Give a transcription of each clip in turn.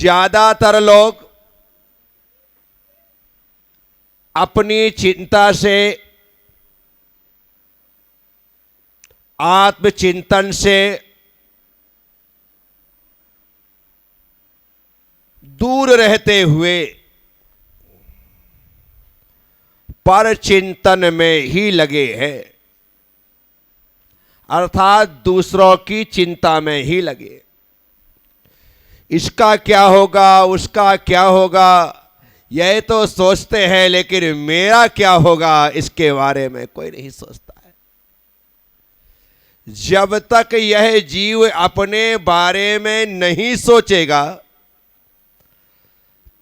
ज्यादातर लोग अपनी चिंता से, आत्मचिंतन से दूर रहते हुए पर चिंतन में ही लगे हैं, अर्थात दूसरों की चिंता में ही लगे। इसका क्या होगा, उसका क्या होगा, यह तो सोचते हैं, लेकिन मेरा क्या होगा इसके बारे में कोई नहीं सोचता है। जब तक यह जीव अपने बारे में नहीं सोचेगा,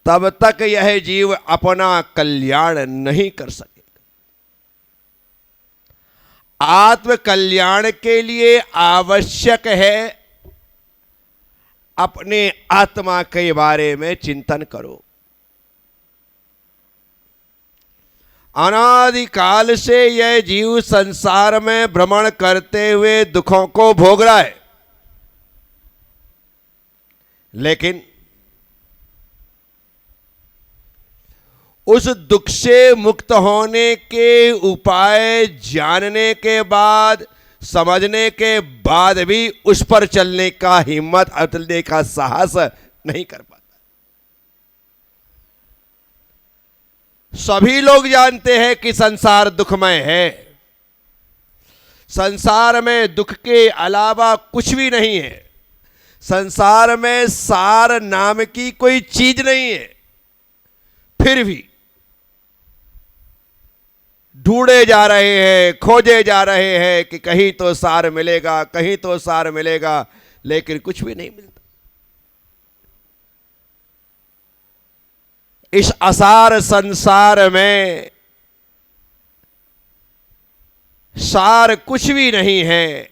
तब तक यह जीव अपना कल्याण नहीं कर सकेगा। आत्म कल्याण के लिए आवश्यक है अपने आत्मा के बारे में चिंतन करो। अनादिकाल से यह जीव संसार में भ्रमण करते हुए दुखों को भोग रहा है, लेकिन उस दुख से मुक्त होने के उपाय जानने के बाद, समझने के बाद भी उस पर चलने का हिम्मत, चलने का साहस नहीं कर पाता। सभी लोग जानते हैं कि संसार दुखमय है, संसार में दुख के अलावा कुछ भी नहीं है, संसार में सार नाम की कोई चीज नहीं है। फिर भी ढूंढे जा रहे हैं, खोजे जा रहे हैं कि कहीं तो सार मिलेगा, कहीं तो सार मिलेगा, लेकिन कुछ भी नहीं मिलता। इस असार संसार में सार कुछ भी नहीं है,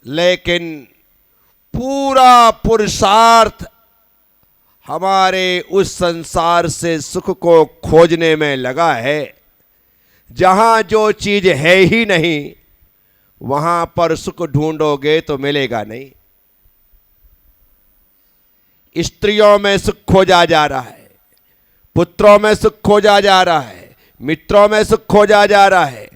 लेकिन पूरा पुरुषार्थ हमारे उस संसार से सुख को खोजने में लगा है। जहां जो चीज है ही नहीं, वहां पर सुख ढूंढोगे तो मिलेगा नहीं। स्त्रियों में सुख खोजा जा रहा है, पुत्रों में सुख खोजा जा रहा है, मित्रों में सुख खोजा जा रहा है,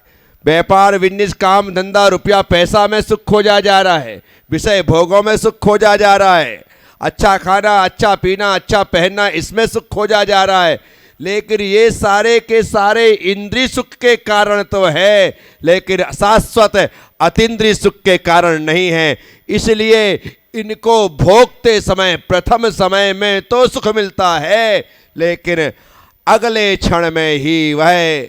व्यापार बिजनेस काम धंधा रुपया पैसा में सुख खोजा जा रहा है, विषय भोगों में सुख खोजा जा रहा है, अच्छा खाना, अच्छा पीना, अच्छा पहनना, इसमें सुख खोजा जा रहा है। लेकिन ये सारे के सारे इंद्रिय सुख के कारण तो है, लेकिन शाश्वत अतीन्द्रिय सुख के कारण नहीं है। इसलिए इनको भोगते समय प्रथम समय में तो सुख मिलता है, लेकिन अगले क्षण में ही वह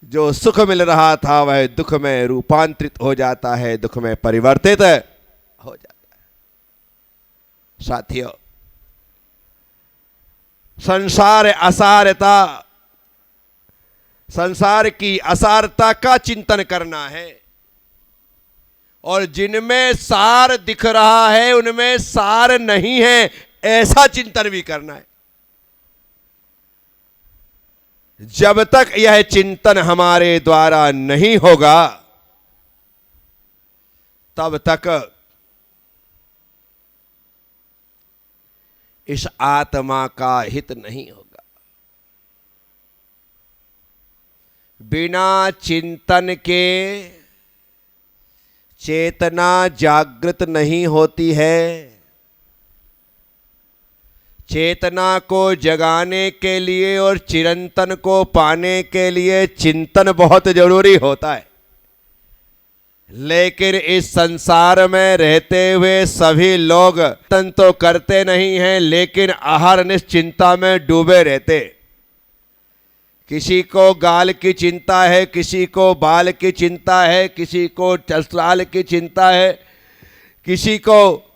जो सुख मिल रहा था वह दुख में रूपांतरित हो जाता है, दुख में परिवर्तित हो जाता है। साथियों, संसार असारता, संसार की असारता का चिंतन करना है, और जिनमें सार दिख रहा है उनमें सार नहीं है, ऐसा चिंतन भी करना है। जब तक यह चिंतन हमारे द्वारा नहीं होगा, तब तक इस आत्मा का हित नहीं होगा। बिना चिंतन के चेतना जागृत नहीं होती है। चेतना को जगाने के लिए और चिरंतन को पाने के लिए चिंतन बहुत जरूरी होता है। लेकिन इस संसार में रहते हुए सभी लोग चिंतन तो करते नहीं हैं, लेकिन अहरनिश चिंता में डूबे रहते। किसी को गाल की चिंता है, किसी को बाल की चिंता है, किसी को ससुराल की चिंता है, किसी को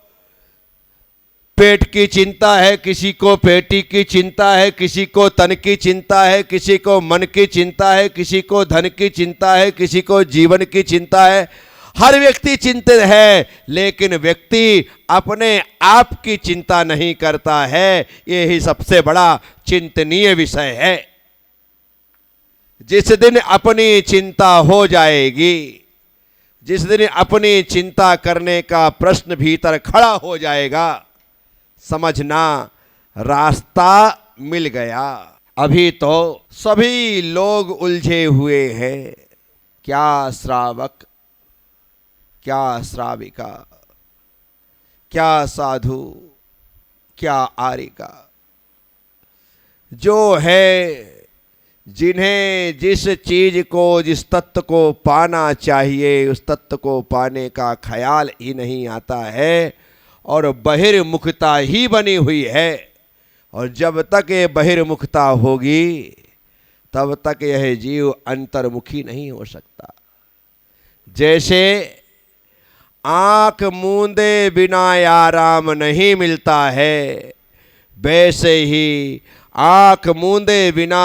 पेट की चिंता है, किसी को पेटी की चिंता है, किसी को तन की चिंता है, किसी को मन की चिंता है, किसी को धन की चिंता है, किसी को जीवन की चिंता है। हर व्यक्ति चिंतित है, लेकिन व्यक्ति अपने आप की चिंता नहीं करता है। यही सबसे बड़ा चिंतनीय विषय है। जिस दिन अपनी चिंता हो जाएगी, जिस दिन अपनी चिंता करने का प्रश्न भीतर खड़ा हो जाएगा, समझना रास्ता मिल गया। अभी तो सभी लोग उलझे हुए हैं, क्या श्रावक, क्या श्राविका, क्या साधु, क्या आरिका। जो है जिन्हें जिस चीज को, जिस तत्व को पाना चाहिए, उस तत्व को पाने का ख्याल ही नहीं आता है और बहिर्मुखता ही बनी हुई है। और जब तक ये बहिर्मुखता होगी तब तक यह जीव अंतर्मुखी नहीं हो सकता। जैसे आंख मूंदे बिना आराम नहीं मिलता है, वैसे ही आंख मूंदे बिना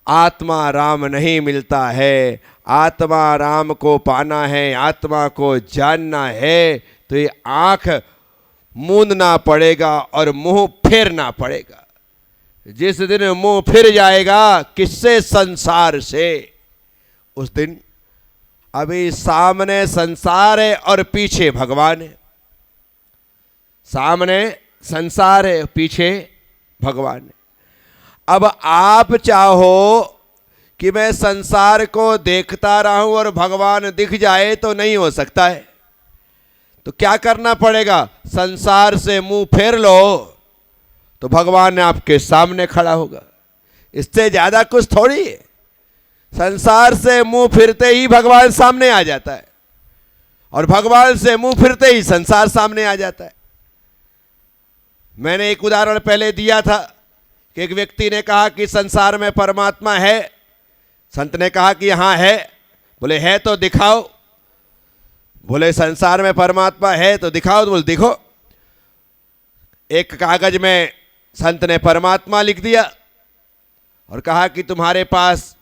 आत्मा राम नहीं मिलता है। आत्मा राम को पाना है, आत्मा को जानना है तो ये आंख मूंदना पड़ेगा और मुंह फेरना पड़ेगा। जिस दिन मुंह फिर जाएगा किससे? संसार से, उस दिन अभी सामने संसार है और पीछे भगवान है। सामने संसार है, पीछे भगवान है। अब आप चाहो कि मैं संसार को देखता रहूं और भगवान दिख जाए तो नहीं हो सकता है। तो क्या करना पड़ेगा? संसार से मुंह फेर लो तो भगवान आपके सामने खड़ा होगा। इससे ज्यादा कुछ थोड़ी है। संसार से मुंह फिरते ही भगवान सामने आ जाता है और भगवान से मुंह फिरते ही संसार सामने आ जाता है। मैंने एक उदाहरण पहले दिया था कि एक व्यक्ति ने कहा कि संसार में परमात्मा है। संत ने कहा कि हाँ है। बोले है तो दिखाओ। बोले संसार में परमात्मा है तो दिखाओ। तो बोले देखो। एक कागज में संत ने परमात्मा लिख दिया और कहा कि तुम्हारे पास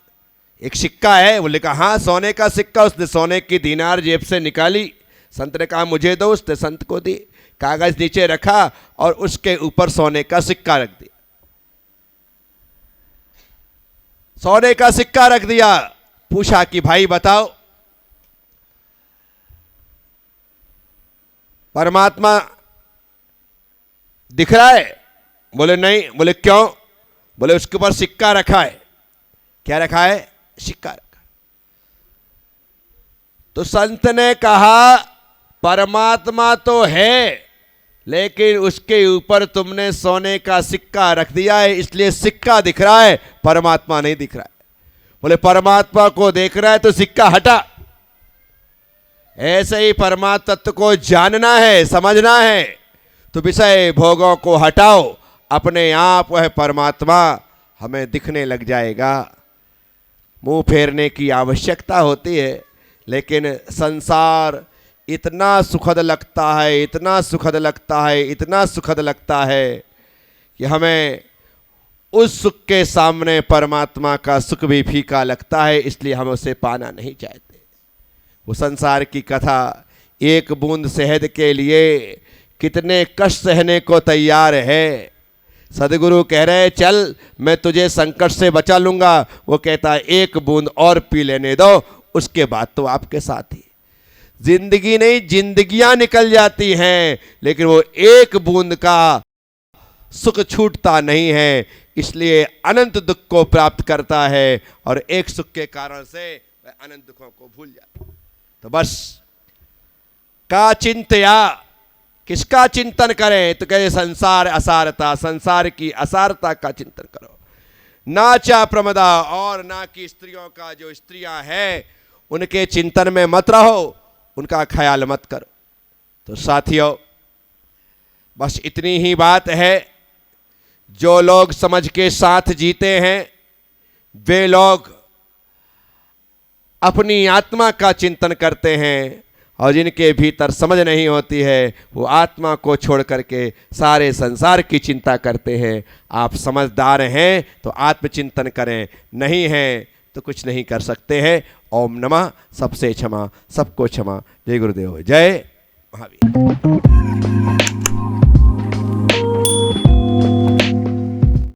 एक सिक्का है। बोले कहा हाँ, सोने का सिक्का। उसने सोने की दीनार जेब से निकाली। संत ने कहा मुझे दो। उसने संत को दी। कागज नीचे रखा और उसके ऊपर सोने का सिक्का रख दिया। सोने का सिक्का रख दिया। पूछा कि भाई बताओ परमात्मा दिख रहा है? बोले नहीं। बोले क्यों? बोले उसके ऊपर सिक्का रखा है। क्या रखा है? सिक्का रखा। तो संत ने कहा परमात्मा तो है लेकिन उसके ऊपर तुमने सोने का सिक्का रख दिया है, इसलिए सिक्का दिख रहा है, परमात्मा नहीं दिख रहा है। बोले परमात्मा को देख रहा है तो सिक्का हटा। ऐसे ही परमात्मा तत्व को जानना है, समझना है तो विषय भोगों को हटाओ, अपने आप वह परमात्मा हमें दिखने लग जाएगा। मुंह फेरने की आवश्यकता होती है, लेकिन संसार इतना सुखद लगता है, इतना सुखद लगता है, इतना सुखद लगता है कि हमें उस सुख के सामने परमात्मा का सुख भी फीका लगता है, इसलिए हम उसे पाना नहीं चाहते। वो संसार की कथा, एक बूंद शहद के लिए कितने कष्ट सहने को तैयार है। सदगुरु कह रहे चल मैं तुझे संकट से बचा लूंगा। वो कहता है एक बूंद और पी लेने दो, उसके बाद तो आपके साथ ही। जिंदगी नहीं, जिंदगियां निकल जाती हैं, लेकिन वो एक बूंद का सुख छूटता नहीं है, इसलिए अनंत दुख को प्राप्त करता है और एक सुख के कारण से वह अनंत दुखों को भूल जाता है। तो बस का चिंतया, किसका चिंतन करें? तो कहे संसार असारता, संसार की असारता का चिंतन करो। ना चा प्रमदा, और ना कि स्त्रियों का, जो स्त्रियां हैं उनके चिंतन में मत रहो, उनका ख्याल मत करो। तो साथियों बस इतनी ही बात है। जो लोग समझ के साथ जीते हैं वे लोग अपनी आत्मा का चिंतन करते हैं, और जिनके भीतर समझ नहीं होती है वो आत्मा को छोड़ करके सारे संसार की चिंता करते हैं। आप समझदार हैं तो आत्मचिंतन करें, नहीं हैं तो कुछ नहीं कर सकते हैं। ओम नमः, सबसे क्षमा, सबको क्षमा। जय गुरुदेव, जय महावीर।